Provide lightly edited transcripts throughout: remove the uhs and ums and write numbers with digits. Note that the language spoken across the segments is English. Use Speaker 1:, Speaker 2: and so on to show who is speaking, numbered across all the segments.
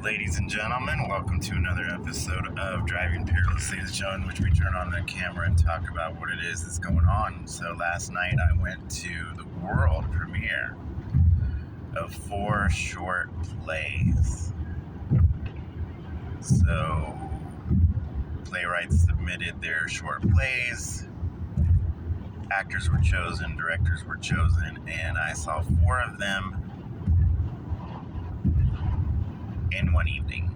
Speaker 1: Ladies and gentlemen, welcome to another episode of Driving Fearlessly, the show in which we turn on the camera and talk about what it is that's going on. So last night I went to the world premiere of 4 short plays. So playwrights submitted their short plays, actors were chosen, directors were chosen, and I saw 4 of them in one evening.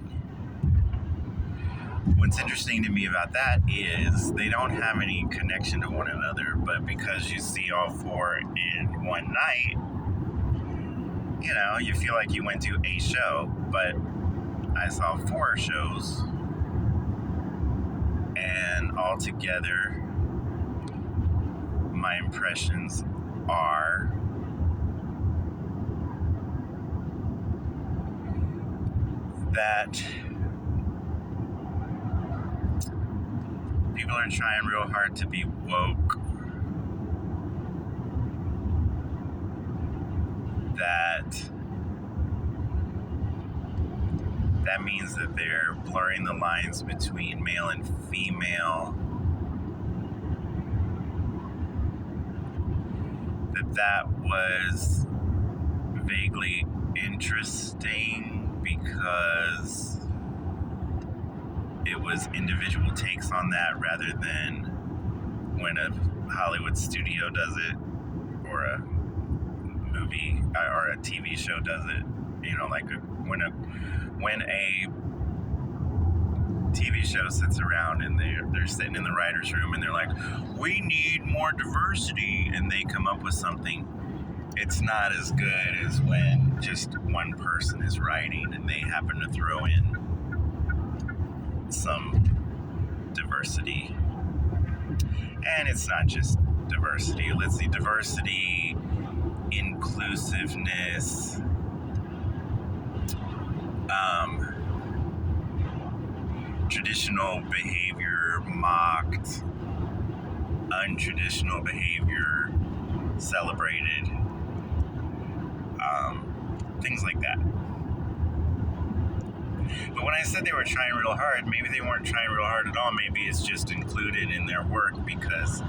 Speaker 1: What's interesting to me about that is they don't have any connection to one another, but because you see all 4 in one night, you feel like you went to a show. But I saw 4 shows, and altogether, my impressions are that people are trying real hard to be woke. That means that they're blurring the lines between male and female. That was vaguely interesting because it was individual takes on that rather than when a Hollywood studio does it or a movie or a TV show does it. When a TV show sits around and they're sitting in the writer's room and they're like, we need more diversity, and they come up with something. It's not as good as when just one person is writing and they happen to throw in some diversity. And it's not just diversity. Let's see, diversity, inclusiveness, traditional behavior mocked, untraditional behavior celebrated, things like that. But when I said they were trying real hard, maybe they weren't trying real hard at all. Maybe it's just included in their work because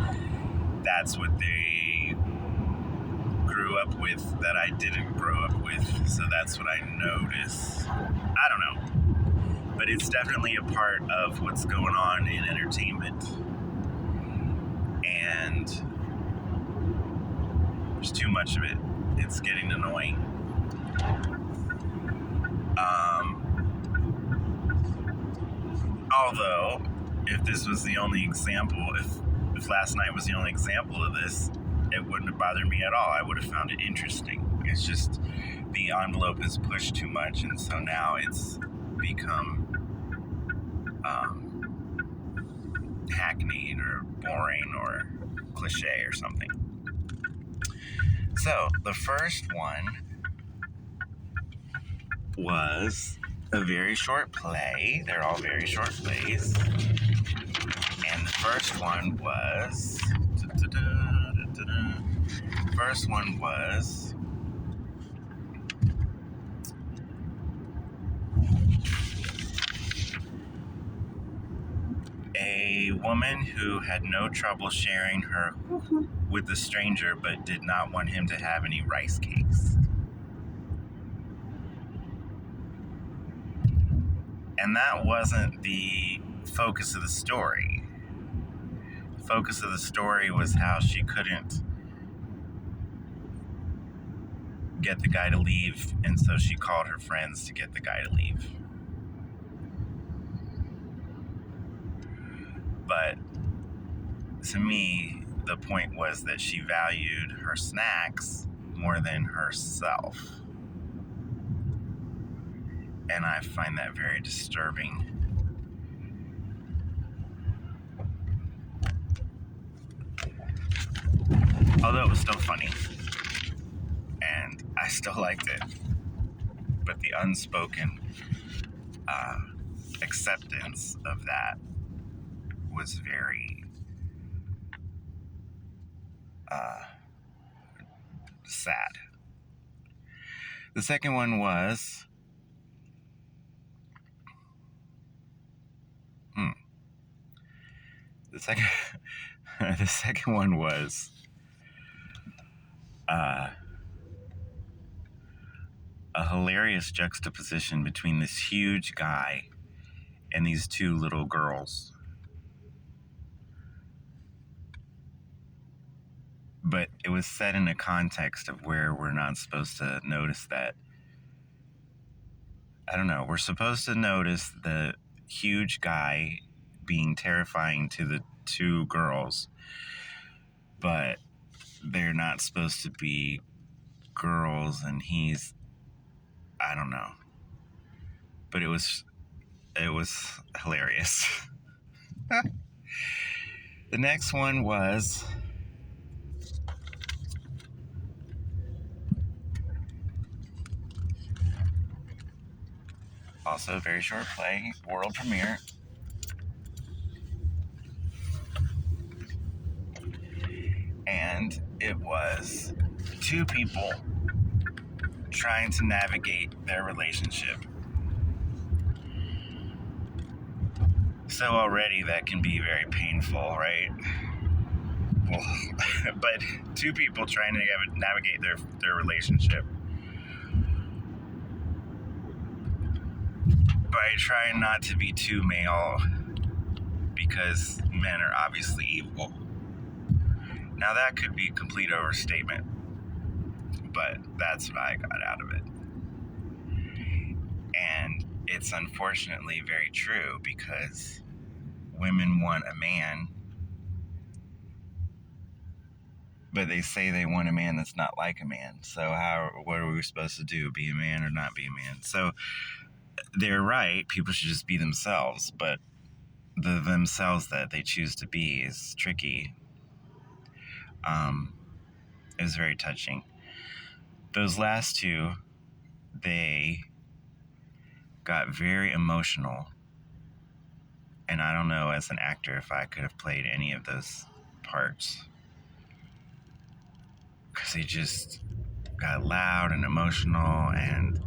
Speaker 1: that's what they grew up with that I didn't grow up with. So that's what I notice. I don't know. But it's definitely a part of what's going on in entertainment. And there's too much of it. It's getting annoying. Although, if this was the only example, if last night was the only example of this, it wouldn't have bothered me at all. I would have found it interesting. It's just the envelope is pushed too much, and so now it's become hackneyed or boring or cliche or something. So, the first one was a very short play. They're all very short plays. And the first one was... a woman who had no trouble sharing her with a stranger but did not want him to have any rice cakes. And that wasn't the focus of the story. The focus of the story was how she couldn't get the guy to leave, and so she called her friends to get the guy to leave. But to me, the point was that she valued her snacks more than herself. And I find that very disturbing. Although it was still funny. And I still liked it. But the unspoken acceptance of that was very sad. The second one was The second, the second one was a hilarious juxtaposition between this huge guy and these two little girls. But it was set in a context of where we're not supposed to notice that. I don't know. We're supposed to notice the huge guy being terrifying to the two girls, but they're not supposed to be girls, and he's, I don't know. But it was hilarious. The next one was also a very short play, world premiere. And it was two people trying to navigate their relationship. So already that can be very painful, right? Well, but two people trying to navigate their relationship by trying not to be too male, because men are obviously evil. Now that could be a complete overstatement, but that's what I got out of it. And it's unfortunately very true, because women want a man, but they say they want a man that's not like a man. So what are we supposed to do? Be a man or not be a man? So they're right. People should just be themselves, but the themselves that they choose to be is tricky. It was very touching. Those last two, they got very emotional, and I don't know, as an actor, if I could have played any of those parts, because they just got loud and emotional, and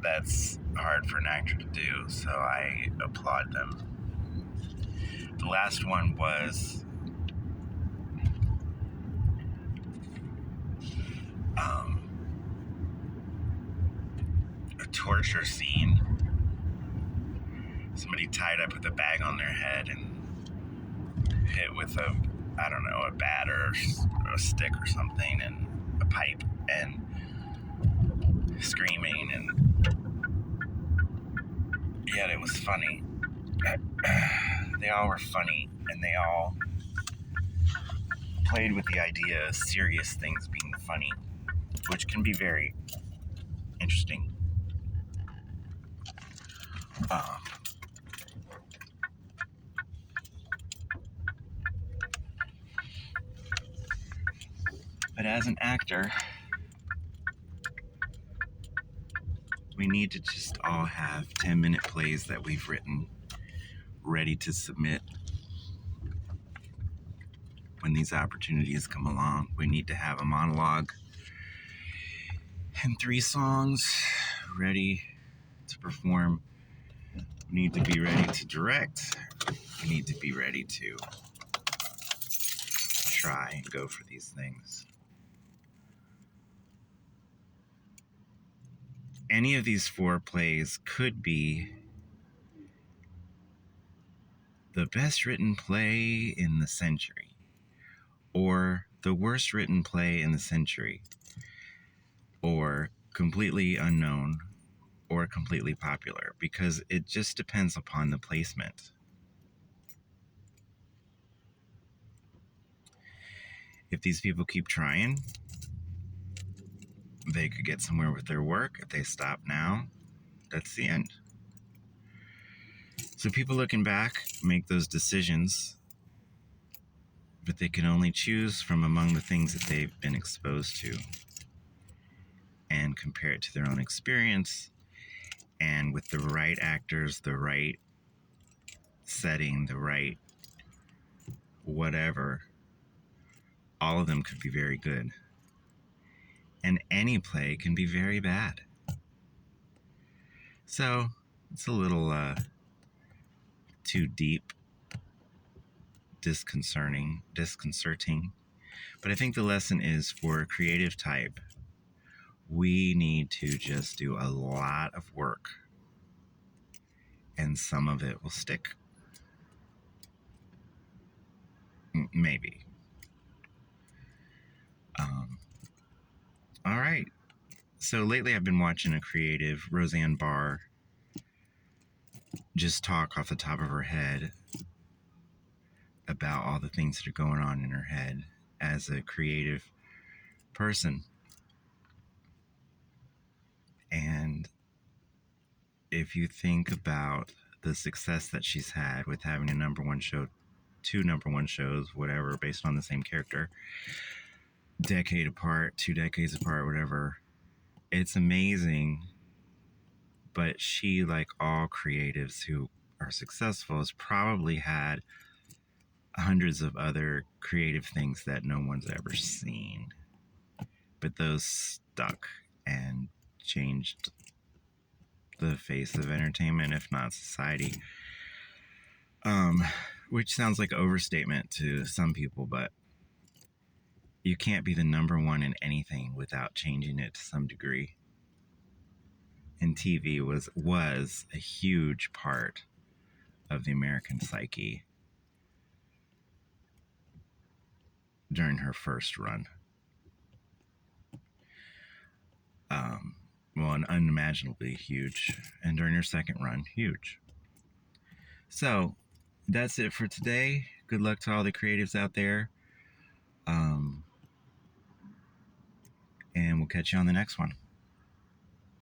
Speaker 1: that's hard for an actor to do, so I applaud them. The last one was a torture scene. Somebody tied up with a bag on their head and hit with a bat or a stick or something, and a pipe, and screaming, and yet it was funny. They all were funny, and they all played with the idea of serious things being funny, which can be very interesting. But as an actor, we need to just all have 10-minute plays that we've written ready to submit when these opportunities come along. We need to have a monologue and 3 songs ready to perform. We need to be ready to direct. We need to be ready to try and go for these things. Any of these 4 plays could be the best written play in the century, or the worst written play in the century, or completely unknown, or completely popular, because it just depends upon the placement. If these people keep trying, they could get somewhere with their work. If they stop now, that's the end. So people looking back make those decisions, but they can only choose from among the things that they've been exposed to and compare it to their own experience, and with the right actors, the right setting, the right whatever, all of them could be very good. And any play can be very bad. So it's a little too deep, disconcerting. But I think the lesson is for a creative type, we need to just do a lot of work, and some of it will stick. Maybe. All right. So lately I've been watching a creative, Roseanne Barr, just talk off the top of her head about all the things that are going on in her head as a creative person. And if you think about the success that she's had with having a number one show, 2 number one shows, whatever, based on the same character, decade apart, 2 decades apart, whatever, it's amazing. But she, like all creatives who are successful, has probably had hundreds of other creative things that no one's ever seen. But those stuck and changed the face of entertainment, if not society. Which sounds like an overstatement to some people, but you can't be the number one in anything without changing it to some degree. And TV was a huge part of the American psyche during her first run. And unimaginably huge. And during her second run, huge. So, that's it for today. Good luck to all the creatives out there. And we'll catch you on the next one.